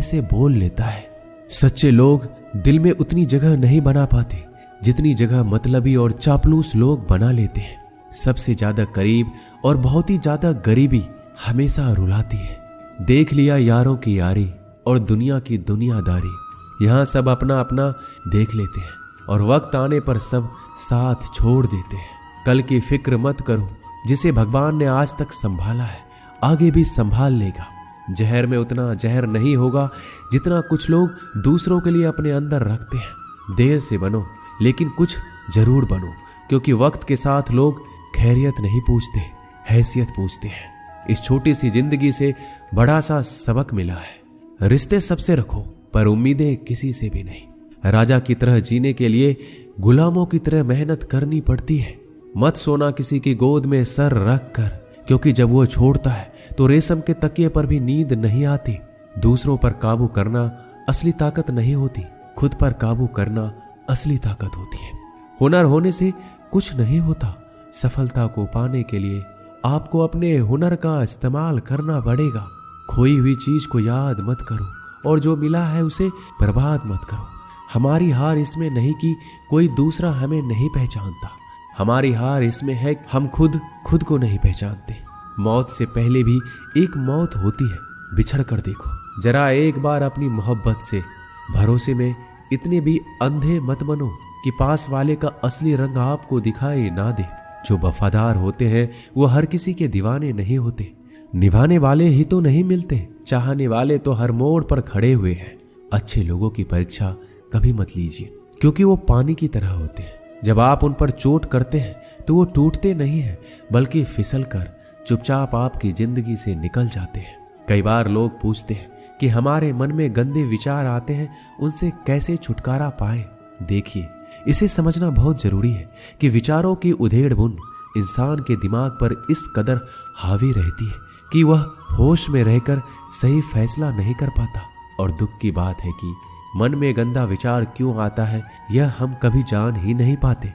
कैसे बोल लेता है। सच्चे लोग दिल में उतनी जगह नहीं बना पाते जितनी जगह मतलबी और चापलूस लोग बना लेते हैं। सबसे ज्यादा करीब और बहुत ही ज्यादा गरीबी हमेशा रुलाती है। देख लिया यारों की यारी और दुनिया की दुनियादारी। यहाँ सब अपना अपना देख लेते हैं और वक्त आने पर सब साथ छोड़ देते हैं। कल की फिक्र मत करो, जिसे भगवान ने आज तक संभाला है आगे भी संभाल लेगा। जहर में उतना जहर नहीं होगा जितना कुछ लोग दूसरों के लिए अपने अंदर रखते हैं। देर से बनो लेकिन कुछ जरूर बनो, क्योंकि वक्त के साथ लोग खैरियत नहीं पूछते, हैसियत पूछते हैं। इस छोटी सी जिंदगी से बड़ा सा सबक मिला है। रिश्ते सबसे रखो पर उम्मीदें किसी से भी नहीं। राजा की तरह जीने के लिए गुलामों की तरह मेहनत करनी पड़ती है। मत सोना किसी की गोद में सर रख कर, क्योंकि जब वो छोड़ता है तो रेशम के तकिए पर भी नींद नहीं आती। दूसरों पर काबू करना असली ताकत नहीं होती, खुद पर काबू करना असली ताकत होती है। हुनर होने से कुछ नहीं होता। सफलता को पाने के लिए आपको अपने हुनर का इस्तेमाल करना पड़ेगा। खोई हुई चीज को याद मत करो और जो मिला है उसे बर्बाद मत करो। हमारी हार इसमें नहीं कि कोई दूसरा हमें नहीं पहचानता, हमारी हार इसमें है कि हम खुद को नहीं पहचानते। मौत से पहले भी एक मौत होती है, बिछड़ कर देखो। जरा एक बार अपनी मोहब्बत से, भरोसे में इतने भी अंधे मत बनो कि पास वाले का असली रंग आपको दिखाई ना दे। जो वफादार होते हैं वो हर किसी के दीवाने नहीं होते। निभाने वाले ही तो नहीं मिलते, चाहने वाले तो हर मोड़ पर खड़े हुए हैं। अच्छे लोगों की परीक्षा कभी मत लीजिए, क्योंकि वो पानी की तरह होते हैं। जब आप उन पर चोट करते हैं तो वो टूटते नहीं हैं, बल्कि फिसल कर चुपचाप आपकी जिंदगी से निकल जाते हैं। कई बार लोग पूछते हैं कि हमारे मन में गंदे विचार आते हैं, उनसे कैसे छुटकारा पाए। देखिए, इसे समझना बहुत जरूरी है कि विचारों की उधेड़ बुन इंसान के दिमाग पर इस कदर हावी रहती है कि वह होश में रहकर सही फैसला नहीं कर पाता। और दुख की बात है कि मन में गंदा विचार क्यों आता है यह हम कभी जान ही नहीं पाते।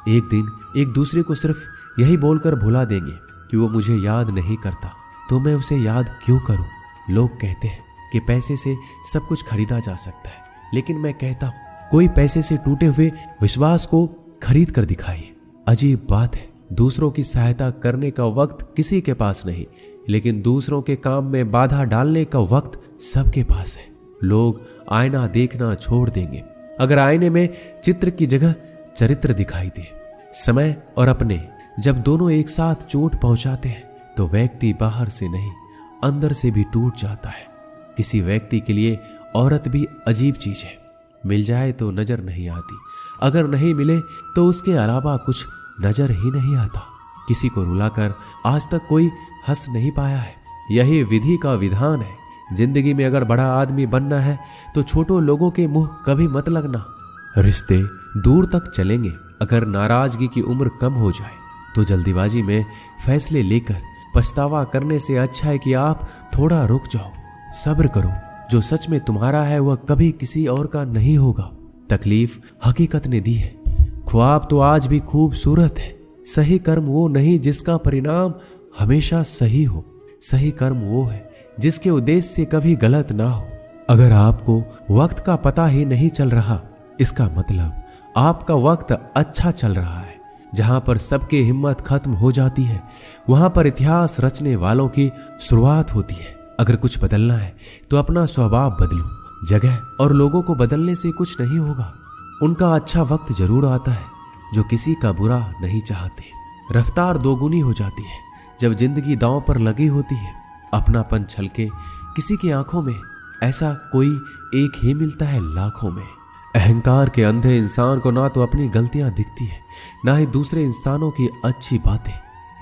एक दिन एक दूसरे को सिर्फ यही बोलकर भुला देंगे कि वो मुझे याद नहीं करता, तो मैं उसे याद क्यों करूं। लोग कहते हैं कि पैसे से सब कुछ खरीदा जा सकता है, लेकिन मैं कहता हूं कोई पैसे से टूटे हुए विश्वास को खरीद कर दिखाइए। अजीब बात है, दूसरों की सहायता करने का वक्त किसी के पास नहीं, लेकिन दूसरों के काम में बाधा डालने का वक्त सबके पास है। लोग आईना देखना छोड़ देंगे अगर आईने में चित्र की जगह चरित्र दिखाई दे। समय और अपने जब दोनों एक साथ चोट पहुंचाते हैं तो व्यक्ति बाहर से नहीं अंदर से भी टूट जाता है। किसी व्यक्ति के लिए औरत भी अजीब चीज है। मिल जाए तो नजर नहीं आती, अगर नहीं मिले तो उसके अलावा कुछ नजर ही नहीं आता। किसी को रुलाकर आज तक कोई हंस नहीं पाया है। यही विधि का विधान है। जिंदगी में अगर बड़ा आदमी बनना है तो छोटों लोगों के मुंह कभी मत लगना। रिश्ते दूर तक चलेंगे। अगर नाराजगी की उम्र कम हो जाए तो जल्दीबाजी में फैसले लेकर पछतावा करने से अच्छा है कि आप थोड़ा रुक जाओ, सब्र करो। जो सच में तुम्हारा है वह कभी किसी और का नहीं होगा। तकलीफ हकीकत ने दी है। ख्वाब तो आज भी खूबसूरत है। सही कर्म वो नहीं जिसका परिणाम हमेशा सही हो। सही कर्म वो है जिसके उद्देश्य से कभी गलत ना हो। अगर आपको वक्त का पता ही नहीं चल रहा, इसका मतलब आपका वक्त अच्छा चल रहा है। जहां पर सबकी हिम्मत खत्म हो जाती है वहां पर इतिहास रचने वालों की शुरुआत होती है। अगर कुछ बदलना है तो अपना स्वभाव बदलो। जगह और लोगों को बदलने से कुछ नहीं होगा। उनका अच्छा वक्त जरूर आता है जो किसी का बुरा नहीं चाहते। रफ्तार दोगुनी हो जाती है जब जिंदगी दांव पर लगी होती है। अपनापन छलके किसी की आंखों में, ऐसा कोई एक ही मिलता है लाखों में। अहंकार के अंधे इंसान को ना तो अपनी गलतियां दिखती है, ना ही दूसरे इंसानों की अच्छी बातें।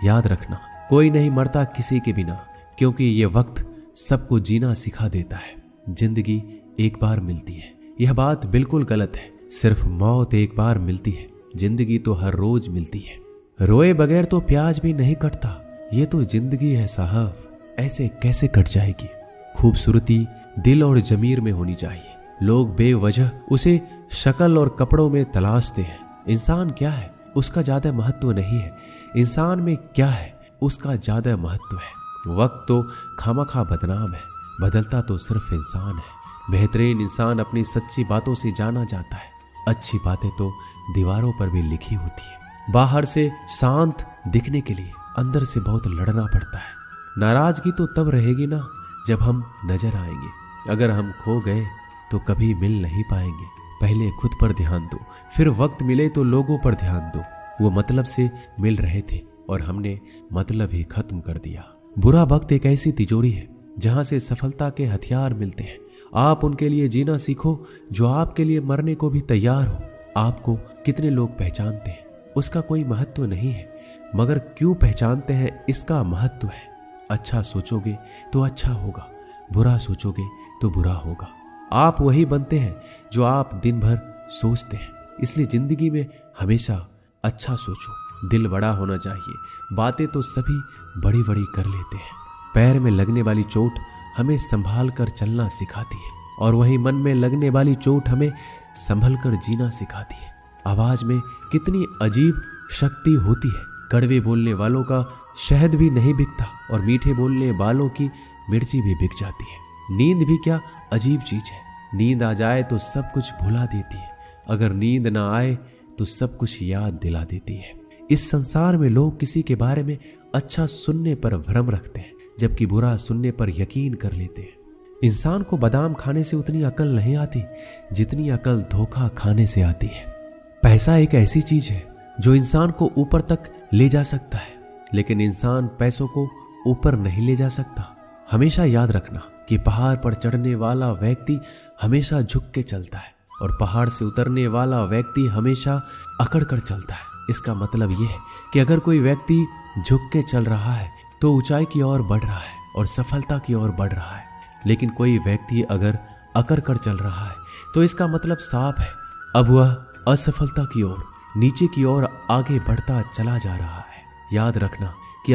याद रखना, कोई नहीं मरता किसी के बिना, क्योंकि ये वक्त सबको जीना सिखा देता है। जिंदगी एक बार मिलती है, यह बात बिल्कुल गलत है। सिर्फ मौत एक बार मिलती है, जिंदगी तो हर रोज मिलती है। रोए बगैर तो प्याज भी नहीं कटता। ये तो जिंदगी है साहब, ऐसे कैसे कट जाएगी। खूबसूरती दिल और जमीर में होनी चाहिए। लोग बेवजह उसे शक्ल और कपड़ों में तलाशते हैं। इंसान क्या है उसका ज्यादा महत्व नहीं है, इंसान में क्या है उसका ज्यादा महत्व है। वक्त तो खामखा बदनाम है, बदलता तो सिर्फ इंसान है। बेहतरीन इंसान अपनी सच्ची बातों से जाना जाता है। अच्छी बातें तो दीवारों पर भी लिखी होती है। बाहर से शांत दिखने के लिए अंदर से बहुत लड़ना पड़ता है। नाराजगी तो तब रहेगी ना जब हम नजर आएंगे। अगर हम खो गए तो कभी मिल नहीं पाएंगे। पहले खुद पर ध्यान दो, फिर वक्त मिले तो लोगों पर ध्यान दो। वो मतलब से मिल रहे थे और हमने मतलब ही खत्म कर दिया। बुरा वक्त एक ऐसी तिजोरी है जहां से सफलता के हथियार मिलते हैं। आप उनके लिए जीना सीखो जो आपके लिए मरने को भी तैयार हो। आपको कितने लोग पहचानते हैं उसका कोई महत्व नहीं है, मगर क्यों पहचानते हैं इसका महत्व है। अच्छा सोचोगे तो अच्छा होगा, बुरा सोचोगे तो बुरा होगा। आप वही बनते हैं जो आप दिन भर सोचते हैं। इसलिए जिंदगी में हमेशा अच्छा सोचो। दिल बड़ा होना चाहिए। बातें तो सभी बड़ी बड़ी कर लेते हैं। पैर में लगने वाली चोट हमें संभाल कर चलना सिखाती है और वहीं मन में लगने वाली चोट हमें संभल कर जीना सिखाती है। आवाज में कितनी अजीब शक्ति होती है। कड़वे बोलने वालों का शहद भी नहीं बिकता और मीठे बोलने वालों की मिर्ची भी बिक जाती है। नींद भी क्या अजीब चीज है। नींद आ जाए तो सब कुछ भुला देती है, अगर नींद ना आए तो सब कुछ याद दिला देती है। इस संसार में लोग किसी के बारे में अच्छा सुनने पर भ्रम रखते हैं, जबकि बुरा सुनने पर यकीन कर लेते हैं। इंसान को बादाम खाने से उतनी अकल नहीं आती जितनी अकल धोखा खाने से आती है। पैसा एक ऐसी चीज है जो इंसान को ऊपर तक ले जा सकता है, लेकिन इंसान पैसों को ऊपर नहीं ले जा सकता। हमेशा याद रखना कि पहाड़ पर चढ़ने वाला व्यक्ति हमेशा झुक के चलता है और पहाड़ से उतरने वाला व्यक्ति हमेशा अकड़ कर चलता है। इसका मतलब यह है कि अगर कोई व्यक्ति झुक के चल रहा है तो ऊंचाई की ओर बढ़ रहा है और सफलता की ओर बढ़ रहा है, लेकिन कोई व्यक्ति अगर अकड़ कर चल रहा है तो इसका मतलब साफ है, अब वह असफलता की ओर, नीचे की ओर आगे बढ़ता चला जा रहा है। याद रखना